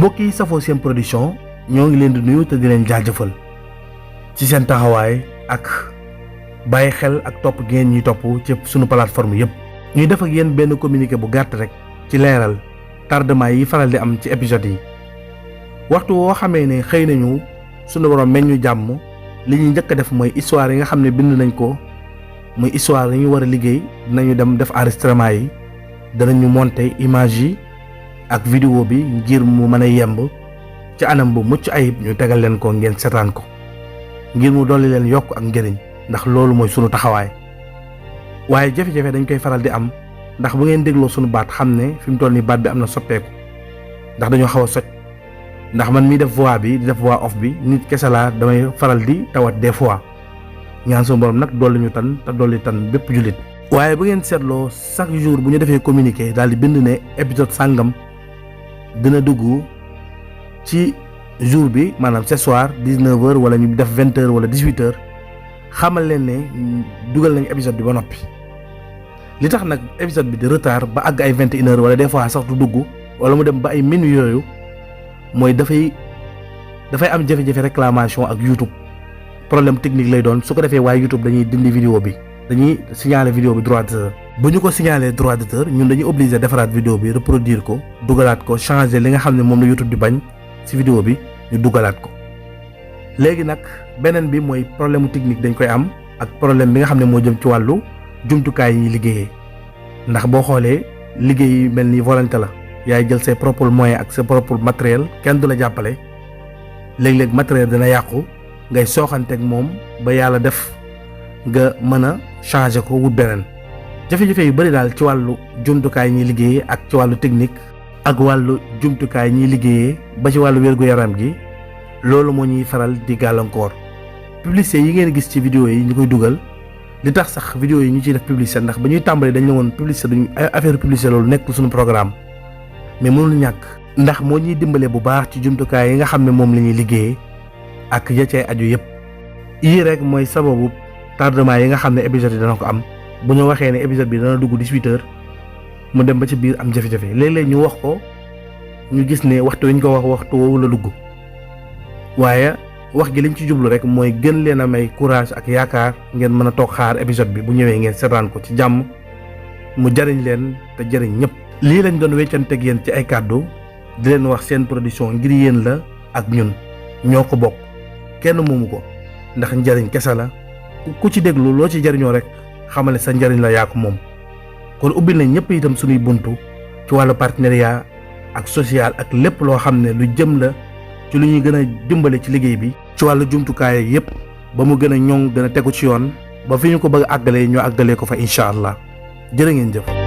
mbokk yi safoo seen production ñoo ngi leen di nuyu te di leen jaajëfal ci seen taxawaay ak bàyyi xel ak topp ngeen ñuy topp ci sunu plateforme yëpp. ñuy def ak yéen benn communiqué bu gàtt rek ci leeral tardement yi faral di am ci épisode yi waxtu woo xamee ne xëy nañu sunu borom meññu jàmm li ñuy njëkk a def mooy histoire yi nga xam ne bind nañ ko muy histoire yi ñu war a liggéey dinañu dem def enregistrement yi danañu monter image yi ak vidéo bi ngir mu mën a yemb ci anam bu mucc ayib ñu tegal leen ko ngeen seetaan ko ngir mu dolli leen yokk ak njëriñ ndax loolu mooy sunu taxawaay. waaye jafe-jafe dañ koy faral di am ndax bu ngeen dégloo sunu baat xam ne fi mu toll nii baat bi am na soppeeku ndax dañoo xaw a soj ndax man miy def voix bi di def voix off bi nit kese laa damay faral di tawat des fois ñaan sunu borom nag dolli ñu tan te dolli tan bépp jullit. waaye bu ngeen seetloo chaque jour bu ñu defee communiqué daal di bind ne épisode sàngam dina dugg ci jour bi maanaam ce soir 19h wala ñu def 20h wala 18h xamal leen ne dugal nañ épisode bi ba noppi. li tax nag épisode bi di retard ba àgg ay 21h wala des fois sax du dugg wala mu dem ba ay minuit yooyu mooy dafay am jafe-jafe réclamation ak YouTube problème technique lay doon su ko defee waaye YouTube dañuy dindi vidéo bi dañuy signaler vidéo bi droit d'auteur. bu ñu ko signaler droit d'auteur ñun dañuy obligé defaraat vidéo bi reproduire ko dugalaat ko changer li nga xam ne moom la YouTube di bañ ci vidéo bi ñu dugalaat ko. léegi nag beneen bi mooy problème technique dañ koy am ak problème bi nga xam ne moo jëm ci wàllu jumtukaay yi ñuy liggéeyee ndax boo xoolee liggéey mel ni volonté la yaay jël ses propres moyens ak ses propres matériel kenn du la jàppale léeg-léeg matériel dina yàqu ngay sooxanteeg moom ba yàlla def nga mën a changer ko wut beneen jafe-jafe yu bari daal ci wàllu jumtukaay yi ñuy liggéeyee ak ci wàllu technique ak wàllu jumtukaay yi ñuy liggéeyee ba ci wàllu wér-gu-yaram gi loolu moo ñuy faral di gàllankoor. publicité yi ngeen gis ci vidéo yi ñu koy dugal li tax sax vidéo yi ñu ciy def publicité ndax ba ñuy tàmbali dañ ne woon publicité duñ affaire publicité loolu nekk suñu programme mais mënul ñàkk ndax moo ñuy dimbale bu baax ci jumtukaay yi nga xam ne moom la ñuy liggéeyee ak ya cay aju yëpp. yii rek mooy sababu tardement yi nga xam ne épisode yi dana ko am bu ñu waxee ne épisode bi dana dugg 18h mu dem ba ci biir am jafe-jafe léeg-léeg ñu wax ko ñu gis ne waxtu wi ñu ko wax waxtu woowu la dugg waaye wax gi liñ ci jublu rek mooy gën leen a may courage ak yaakaar ngeen mën a toog xaar épisode bi bu ñëwee ngeen seetaan ko ci jàmm mu jariñ leen te jariñ ñëpp. lii lañ doon weccanteeg yéen ci ay kàddu di leen wax seen production ngir yéen la ak ñun ñoo ko bokk kenn moomu ko ndax njariñ kese la ku ci déglu loo ci jariñoo rek xamale sa njariñ la yaa ko moom. kon ubbil nañ ñëpp itam suñuy buntu ci wàllu partenariat ak social ak lépp loo xam ne lu jëm la ci lu ñuy gën a dimbale ci liggéey bi ci wàllu jumtukaay yëpp ba mu gën a ñoŋ gën a tegu ci yoon ba fi ñu ko bëgg a àggalee ñoo àggalee ko fa incha allah jërë ngeen jëf.